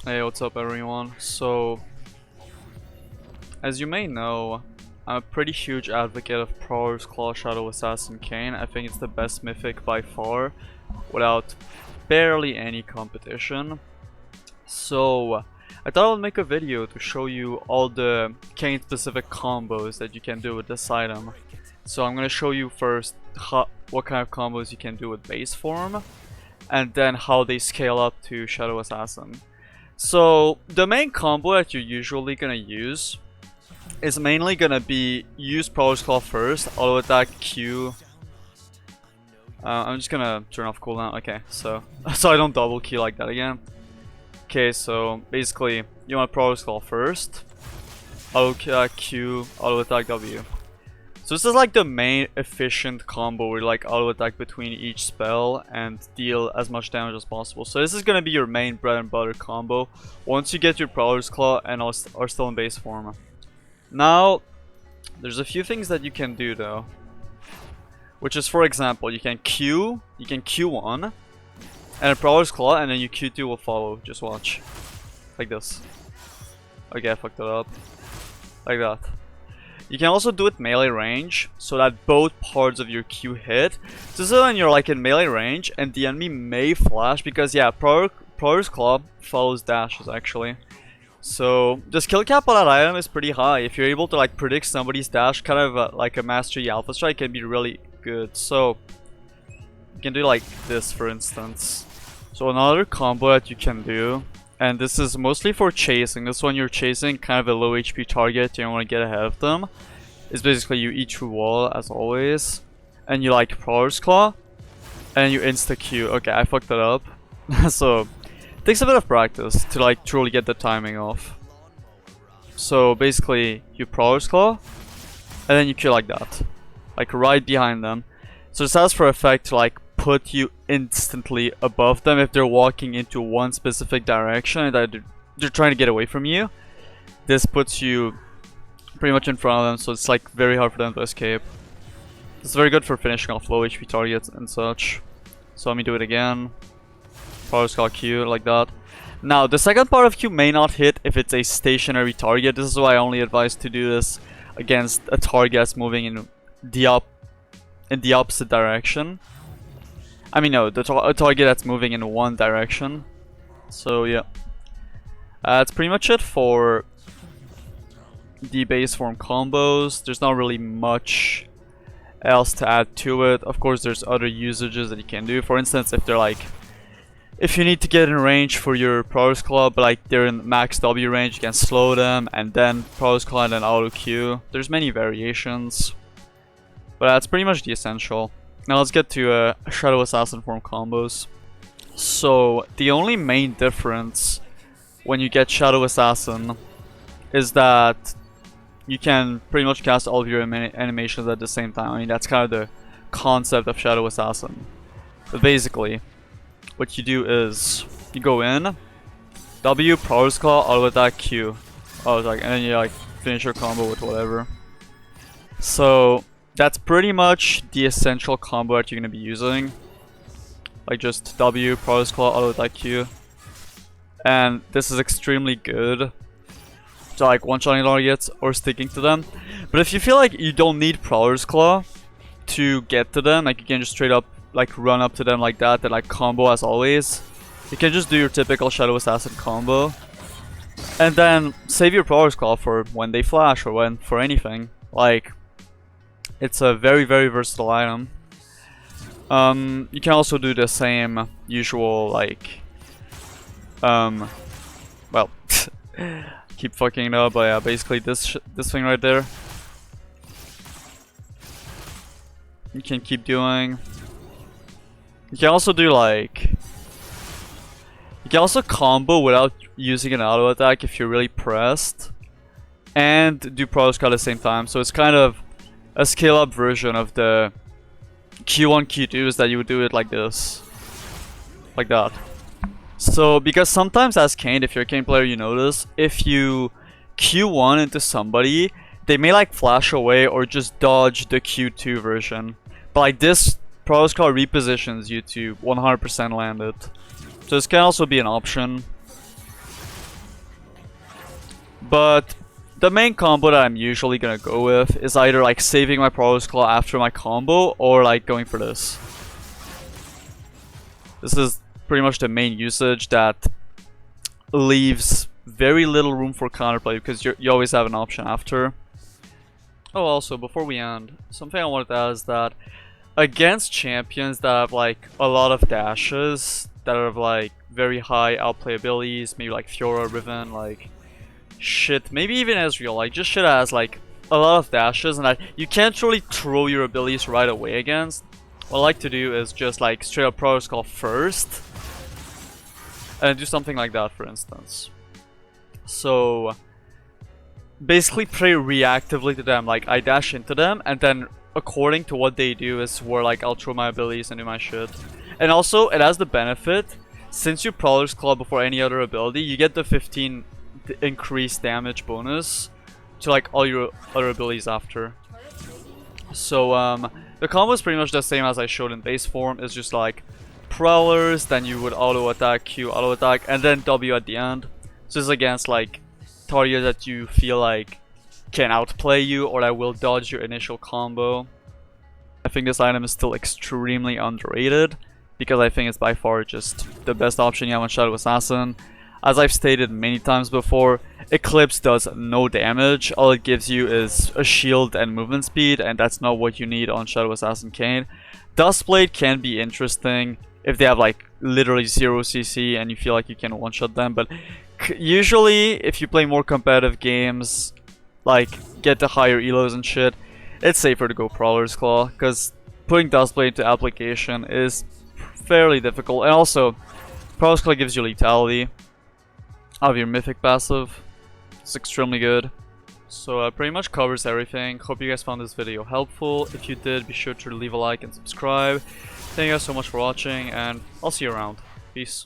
Hey, what's up everyone? So, as you may know, I'm a pretty huge advocate of Prowler's Claw Shadow Assassin Kayn. I think it's the best mythic by far, without barely any competition. So, I thought I'd make a video to show you all the Kayn specific combos that you can do with this item. So I'm gonna show you first what kind of combos you can do with base form, and then how they scale up to Shadow Assassin. So the main combo that you're usually gonna use is mainly gonna be use Prowler's Claw first, auto attack Q. I'm just gonna turn off cooldown. Okay, so I don't double Q like that again. Okay, so basically you want Prowler's Claw first, auto attack Q, auto attack W. So this is like the main efficient combo where you like auto attack between each spell and deal as much damage as possible. So this is gonna be your main bread and butter combo once you get your Prowler's Claw and are still in base form. Now, there's a few things that you can do though. Which is, for example, you can Q1 and a Prowler's Claw, and then your Q2 will follow. Just watch. Like this. Okay, I fucked it up. Like that. You can also do it melee range, so that both parts of your Q hit. So this is when you're like in melee range and the enemy may flash, because yeah, Prowler's Claw follows dashes actually. So the skill cap on that item is pretty high. If you're able to like predict somebody's dash, kind of like a Mastery Alpha Strike, can be really good. So you can do like this, for instance. So another combo that you can do, and this is mostly for chasing. This one you're chasing kind of a low HP target, you don't want to get ahead of them. Is basically you eat through wall as always, and you like Prowler's Claw, and you insta Q. Okay, I fucked that up. So it takes a bit of practice to like truly get the timing off. So basically you Prowler's Claw, and then you Q like that, like right behind them. So this has for effect to like put you instantly above them if they're walking into one specific direction and that they're trying to get away from you. This puts you pretty much in front of them, so it's like very hard for them to escape. It's very good for finishing off low HP targets and such. So let me do it again. Prowler's Claw Q like that. Now the second part of Q may not hit if it's a stationary target. This is why I only advise to do this against a target that's moving in the opposite direction. I mean, no, a target that's moving in one direction. So yeah, that's pretty much it for the base form combos. There's not really much else to add to it. Of course, there's other usages that you can do. For instance, if they're like, if you need to get in range for your Prowler's Claw, but like they're in max W range, you can slow them and then Prowler's Claw and then auto Q. There's many variations, but that's pretty much the essential. Now let's get to Shadow Assassin form combos. So the only main difference when you get Shadow Assassin is that you can pretty much cast all of your animations at the same time. I mean, that's kind of the concept of Shadow Assassin. But basically, what you do is you go in, W, Prowler's Claw, auto attack Q, auto attack, and then you like finish your combo with whatever. So that's pretty much the essential combo that you're going to be using. Like just W, Prowler's Claw, auto attack Q. And this is extremely good to like one-shotting targets or sticking to them. But if you feel like you don't need Prowler's Claw to get to them, like you can just straight up like run up to them like that and like combo as always, you can just do your typical Shadow Assassin combo. And then save your Prowler's Claw for when they flash or when for anything. Like, it's a very, very versatile item. You can also do the same usual, like, well, keep fucking it up, but yeah, basically this thing right there. You can keep doing. You can also do like, you can also combo without using an auto attack if you're really pressed, and do Prowler's Claw at the same time. So it's kind of a scale up version of the Q1, Q2 is that you would do it like this. Like that. So, because sometimes as Kayn, if you're a Kayn player, you notice, if you Q1 into somebody, they may like flash away or just dodge the Q2 version. But like this Prowler's Claw repositions you to 100% land it. So this can also be an option. But the main combo that I'm usually gonna go with is either like saving my Prowler's Claw after my combo or like going for this. This is pretty much the main usage that leaves very little room for counterplay because you always have an option after. Oh, also, before we end, something I wanted to add is that against champions that have like a lot of dashes, that have like very high outplay abilities, maybe like Fiora, Riven, like shit, maybe even Ezreal, like just shit that has like a lot of dashes and that you can't really throw your abilities right away against. What I like to do is just like straight up Prowler's Call first and do something like that, for instance. So basically play reactively to them, like I dash into them and then according to what they do is where like I'll throw my abilities and do my shit. And also it has the benefit, since you Prowler's Claw before any other ability, you get the 15 increased damage bonus to like all your other abilities after. So the combo is pretty much the same as I showed in base form. It's just like Prowlers, then you would auto attack, Q auto attack, and then W at the end. So this is against like targets that you feel like can outplay you or that will dodge your initial combo. I think this item is still extremely underrated because I think it's by far just the best option you have on Shadow Assassin. As I've stated many times before, Eclipse does no damage. All it gives you is a shield and movement speed, and that's not what you need on Shadow Assassin Kayn. Duskblade can be interesting if they have like literally 0 CC and you feel like you can one-shot them, but usually if you play more competitive games, like get the higher elos and shit, it's safer to go Prowler's Claw, because putting Duskblade into application is fairly difficult, and also Prowler's Claw gives you lethality out of your mythic passive. It's extremely good. So pretty much covers everything. Hope you guys found this video helpful. If you did, be sure to leave a like and subscribe. Thank you guys so much for watching, and I'll see you around. Peace.